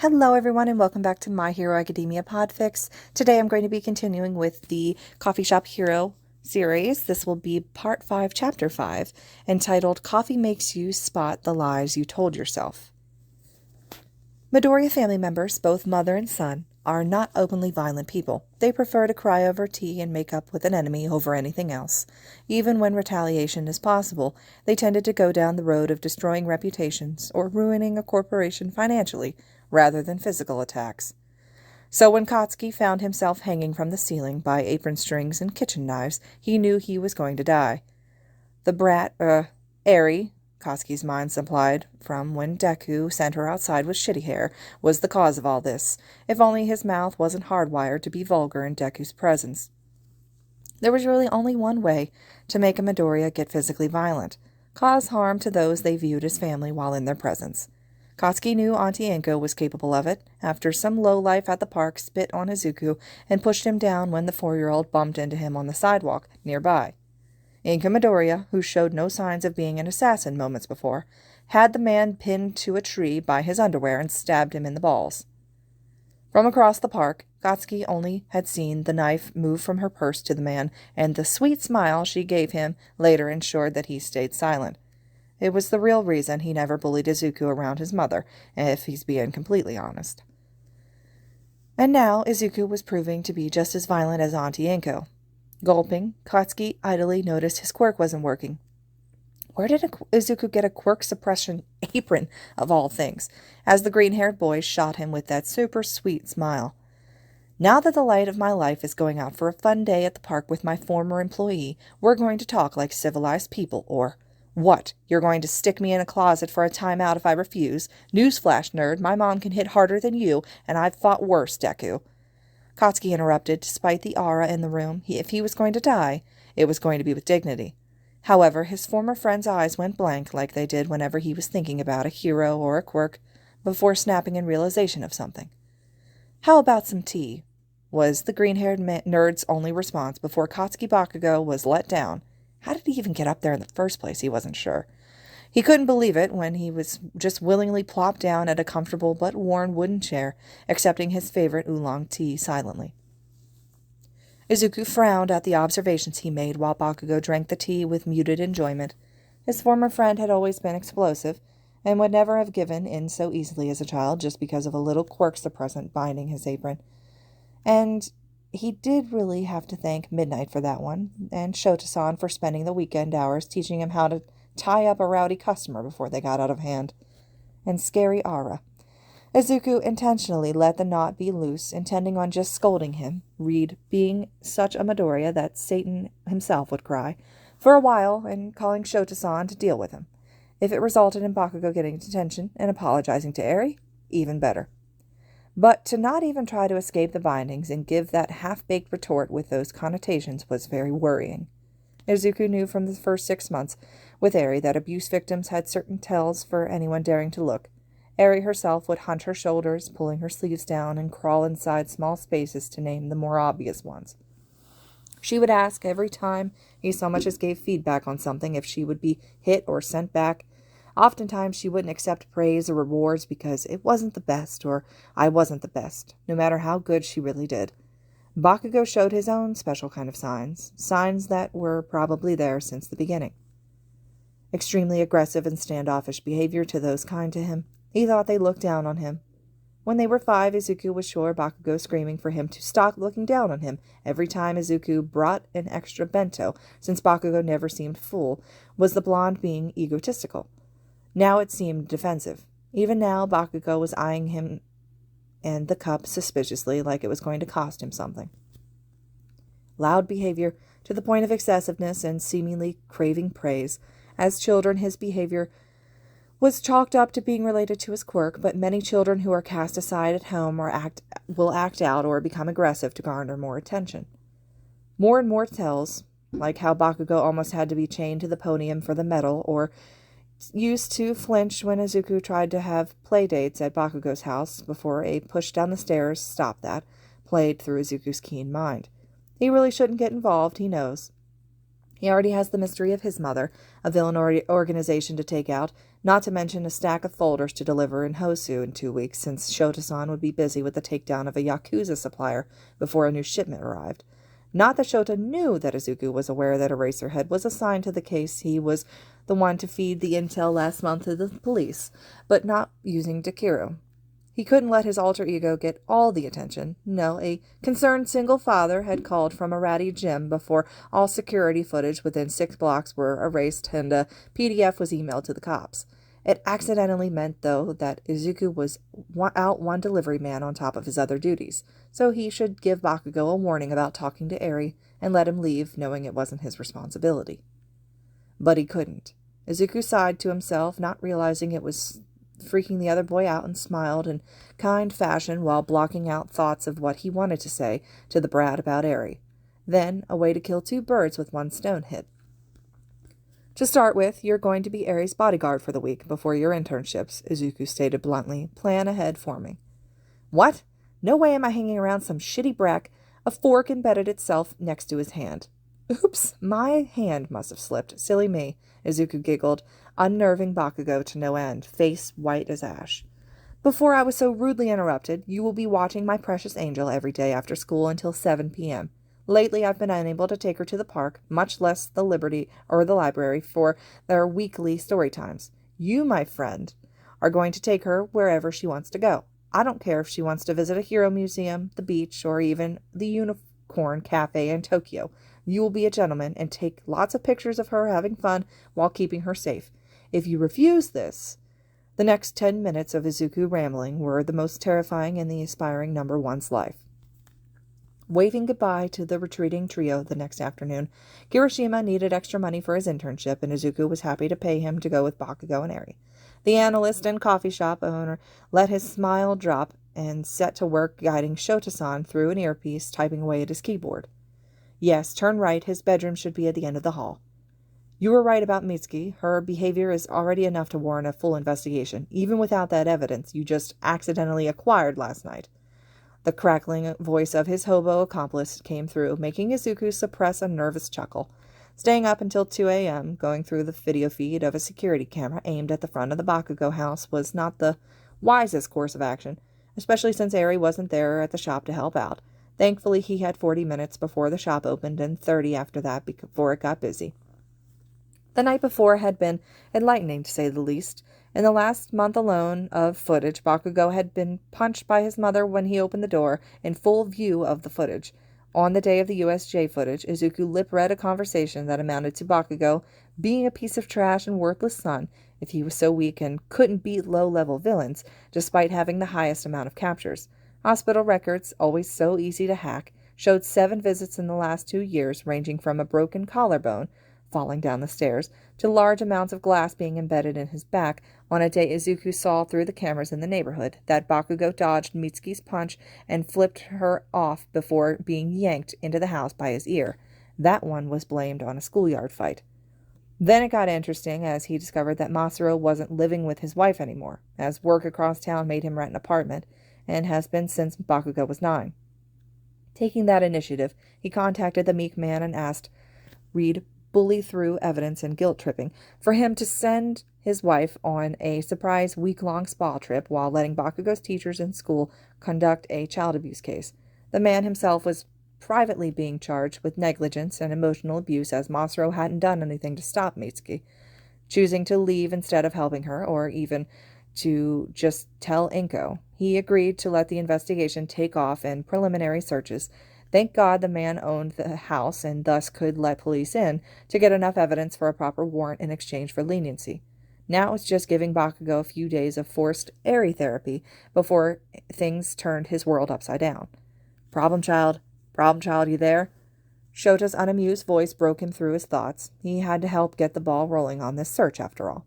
Hello everyone and welcome back to My Hero Academia Podfix. Today I'm going to be continuing with the Coffee Shop Hero series. This will be Part 5, Chapter 5, entitled Coffee Makes You Spot the Lies You Told Yourself. Midoriya family members, both mother and son, are not openly violent people. They prefer to cry over tea and make up with an enemy over anything else. Even when retaliation is possible, they tended to go down the road of destroying reputations or ruining a corporation financially, rather than physical attacks. So when Katsuki found himself hanging from the ceiling by apron strings and kitchen knives, he knew he was going to die. The brat, Eri, Katsuki's mind supplied from when Deku sent her outside with shitty hair, was the cause of all this, if only his mouth wasn't hardwired to be vulgar in Deku's presence. There was really only one way to make a Midoriya get physically violent: cause harm to those they viewed as family while in their presence. Katsuki knew Auntie Inko was capable of it, after some lowlife at the park spit on Izuku and pushed him down when the 4-year-old bumped into him on the sidewalk nearby. Inka Midoriya, who showed no signs of being an assassin moments before, had the man pinned to a tree by his underwear and stabbed him in the balls. From across the park, Katsuki only had seen the knife move from her purse to the man, and the sweet smile she gave him later ensured that he stayed silent. It was the real reason he never bullied Izuku around his mother, if he's being completely honest. And now Izuku was proving to be just as violent as Auntie Inko. Gulping, Katsuki idly noticed his quirk wasn't working. Where did Izuku get a quirk suppression apron, of all things, as the green-haired boy shot him with that super sweet smile? Now that the light of my life is going out for a fun day at the park with my former employee, we're going to talk like civilized people, or... What? You're going to stick me in a closet for a timeout if I refuse? Newsflash, nerd, my mom can hit harder than you, and I've fought worse, Deku. Katsuki interrupted. Despite the aura in the room, if he was going to die, it was going to be with dignity. However, his former friend's eyes went blank like they did whenever he was thinking about a hero or a quirk, before snapping in realization of something. How about some tea? Was the green-haired nerd's only response before Katsuki Bakugo was let down. How did he even get up there in the first place? He wasn't sure. He couldn't believe it when he was just willingly plopped down at a comfortable but worn wooden chair, accepting his favorite oolong tea silently. Izuku frowned at the observations he made while Bakugo drank the tea with muted enjoyment. His former friend had always been explosive, and would never have given in so easily as a child just because of a little quirk suppressant binding his apron. And he did really have to thank Midnight for that one, and Shota-san for spending the weekend hours teaching him how to tie up a rowdy customer before they got out of hand. And scary Aura. Izuku intentionally let the knot be loose, intending on just scolding him, Reed being such a Midoriya that Satan himself would cry, for a while, and calling Shota-san to deal with him. If it resulted in Bakugo getting detention and apologizing to Eri, even better. But to not even try to escape the bindings and give that half-baked retort with those connotations was very worrying. Izuku knew from the first 6 months with Eri that abuse victims had certain tells for anyone daring to look. Eri herself would hunch her shoulders, pulling her sleeves down, and crawl inside small spaces to name the more obvious ones. She would ask every time he so much as gave feedback on something if she would be hit or sent back. Oftentimes she wouldn't accept praise or rewards because it wasn't the best, or I wasn't the best, no matter how good she really did. Bakugo showed his own special kind of signs that were probably there since the beginning. Extremely aggressive and standoffish behavior to those kind to him. He thought they looked down on him. When they were 5, Izuku was sure Bakugo screaming for him to stop looking down on him every time Izuku brought an extra bento, since Bakugo never seemed full, was the blonde being egotistical. Now it seemed defensive. Even now, Bakugo was eyeing him and the cup suspiciously, like it was going to cost him something. Loud behavior to the point of excessiveness and seemingly craving praise. As children, his behavior was chalked up to being related to his quirk, but many children who are cast aside at home will act out or become aggressive to garner more attention. More and more tells, like how Bakugo almost had to be chained to the podium for the medal, or used to flinch when Izuku tried to have play dates at Bakugo's house before a push down the stairs stopped that, played through Izuku's keen mind. He really shouldn't get involved, he knows. He already has the mystery of his mother, a villain organization to take out, not to mention a stack of folders to deliver in Hosu in 2 weeks, since Shota-san would be busy with the takedown of a Yakuza supplier before a new shipment arrived. Not that Shota knew that Izuku was aware that Eraserhead was assigned to the case. He was the one to feed the intel last month to the police, but not using Takeru. He couldn't let his alter ego get all the attention. No, a concerned single father had called from a ratty gym before all security footage within 6 blocks were erased and a PDF was emailed to the cops. It accidentally meant, though, that Izuku was out one delivery man on top of his other duties, so he should give Bakugo a warning about talking to Eri and let him leave, knowing it wasn't his responsibility. But he couldn't. Izuku sighed to himself, not realizing it was freaking the other boy out, and smiled in kind fashion while blocking out thoughts of what he wanted to say to the brat about Eri. Then, a way to kill 2 birds with 1 stone hit. To start with, you're going to be Eri's bodyguard for the week before your internships, Izuku stated bluntly. Plan ahead for me. What? No way am I hanging around some shitty brack. A fork embedded itself next to his hand. Oops, my hand must have slipped. Silly me, Izuku giggled, unnerving Bakugo to no end, face white as ash. Before I was so rudely interrupted, you will be watching my precious angel every day after school until 7 p.m. Lately, I've been unable to take her to the park, much less the library for their weekly story times. You, my friend, are going to take her wherever she wants to go. I don't care if she wants to visit a hero museum, the beach, or even the Unicorn Cafe in Tokyo. You will be a gentleman and take lots of pictures of her having fun while keeping her safe. If you refuse this... The next 10 minutes of Izuku rambling were the most terrifying in the aspiring number 1's life. Waving goodbye to the retreating trio the next afternoon, Kirishima needed extra money for his internship, and Izuku was happy to pay him to go with Bakugo and Eri. The analyst and coffee shop owner let his smile drop and set to work guiding Shota-san through an earpiece, typing away at his keyboard. Yes, turn right. His bedroom should be at the end of the hall. You were right about Mitsuki. Her behavior is already enough to warrant a full investigation, even without that evidence you just accidentally acquired last night. The crackling voice of his hobo accomplice came through, making Izuku suppress a nervous chuckle. Staying up until 2 a.m., going through the video feed of a security camera aimed at the front of the Bakugo house was not the wisest course of action, especially since Eri wasn't there at the shop to help out. Thankfully, he had 40 minutes before the shop opened and 30 after that before it got busy. The night before had been enlightening, to say the least. In the last month alone of footage, Bakugo had been punched by his mother when he opened the door, in full view of the footage. On the day of the USJ footage, Izuku lip-read a conversation that amounted to Bakugo being a piece of trash and worthless son if he was so weak and couldn't beat low-level villains, despite having the highest amount of captures. Hospital records, always so easy to hack, showed 7 visits in the last 2 years, ranging from a broken collarbone, falling down the stairs, to large amounts of glass being embedded in his back on a day Izuku saw through the cameras in the neighborhood that Bakugo dodged Mitsuki's punch and flipped her off before being yanked into the house by his ear. That one was blamed on a schoolyard fight. Then it got interesting as he discovered that Masuro wasn't living with his wife anymore, as work across town made him rent an apartment, and has been since Bakugo was 9. Taking that initiative, he contacted the meek man and asked, bully through evidence and guilt-tripping, for him to send his wife on a surprise week-long spa trip while letting Bakugo's teachers in school conduct a child abuse case. The man himself was privately being charged with negligence and emotional abuse, as Masuro hadn't done anything to stop Mitsuki, choosing to leave instead of helping her, or even to just tell Inko. He agreed to let the investigation take off in preliminary searches. Thank God the man owned the house and thus could let police in to get enough evidence for a proper warrant in exchange for leniency. Now it's just giving Bakugo a few days of forced Eri therapy before things turned his world upside down. Problem child, you there? Shota's unamused voice broke him through his thoughts. He had to help get the ball rolling on this search, after all.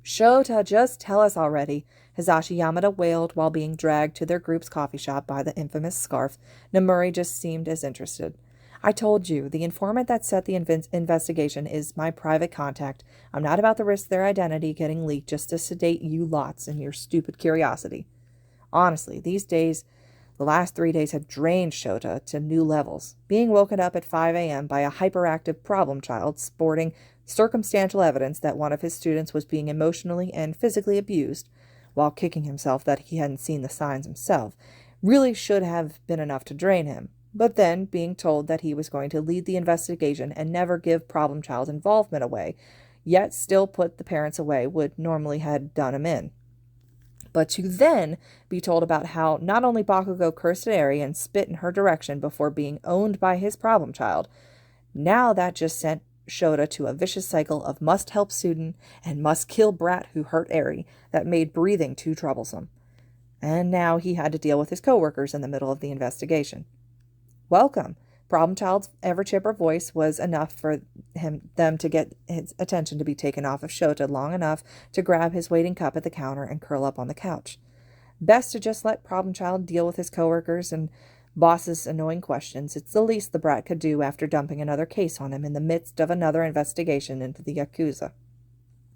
Shota, just tell us already, Hisashi Yamada wailed while being dragged to their group's coffee shop by the infamous scarf. Nomuri just seemed as interested. I told you, the informant that set the investigation is my private contact. I'm not about to risk their identity getting leaked just to sedate you lots in your stupid curiosity. Honestly, these days, the last 3 days have drained Shota to new levels. Being woken up at 5 a.m. by a hyperactive problem child sporting circumstantial evidence that one of his students was being emotionally and physically abused, while kicking himself that he hadn't seen the signs himself, really should have been enough to drain him. But then, being told that he was going to lead the investigation and never give problem child involvement away, yet still put the parents away, would normally have done him in. But to then be told about how not only Bakugo cursed at Eri and spit in her direction before being owned by his problem child, now that just sent Shota to a vicious cycle of must help student and must kill brat who hurt Eri that made breathing too troublesome. And now he had to deal with his coworkers in the middle of the investigation. Welcome. Problem child's ever-chipper voice was enough for them to get his attention to be taken off of Shota long enough to grab his waiting cup at the counter and curl up on the couch. Best to just let problem child deal with his coworkers and boss's annoying questions. It's the least the brat could do after dumping another case on him in the midst of another investigation into the Yakuza.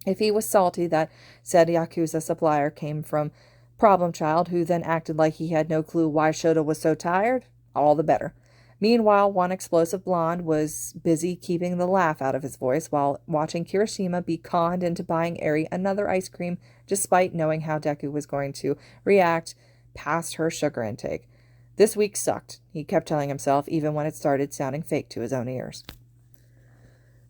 If he was salty that said Yakuza supplier came from problem child, who then acted like he had no clue why Shota was so tired, all the better. Meanwhile, one explosive blonde was busy keeping the laugh out of his voice while watching Kirishima be conned into buying Eri another ice cream despite knowing how Deku was going to react past her sugar intake. This week sucked, he kept telling himself, even when it started sounding fake to his own ears.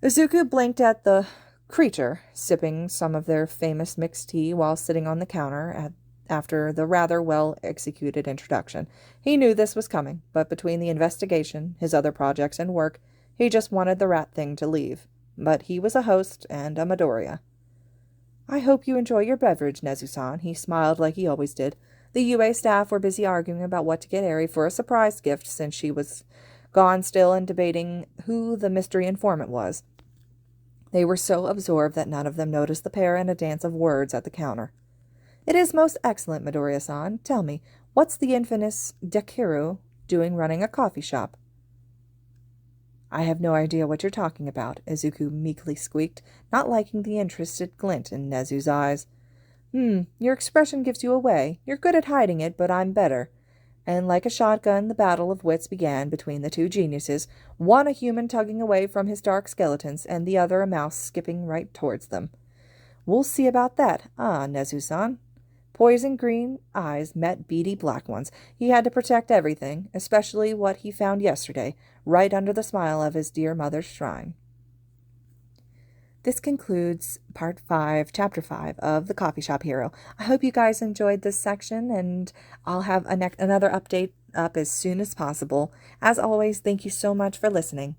Izuku blinked at the creature, sipping some of their famous mixed tea while sitting on the counter after the rather well-executed introduction. He knew this was coming, but between the investigation, his other projects, and work, he just wanted the rat thing to leave. But he was a host and a Midoriya. "I hope you enjoy your beverage, Nezu-san," he smiled like he always did. The UA staff were busy arguing about what to get Eri for a surprise gift since she was gone still and debating who the mystery informant was. They were so absorbed that none of them noticed the pair and a dance of words at the counter. "It is most excellent, Midoriya-san. Tell me, what's the infamous Dekiru doing running a coffee shop?" "I have no idea what you're talking about," Izuku meekly squeaked, not liking the interested glint in Nezu's eyes. Your expression gives you away. You're good at hiding it, but I'm better." And like a shotgun, the battle of wits began between the two geniuses, one a human tugging away from his dark skeletons, and the other a mouse skipping right towards them. "We'll see about that, Nezu-san." Poison green eyes met beady black ones. He had to protect everything, especially what he found yesterday, right under the smile of his dear mother's shrine. This concludes Part 5, Chapter 5 of The Coffee Shop Hero. I hope you guys enjoyed this section, and I'll have another update up as soon as possible. As always, thank you so much for listening.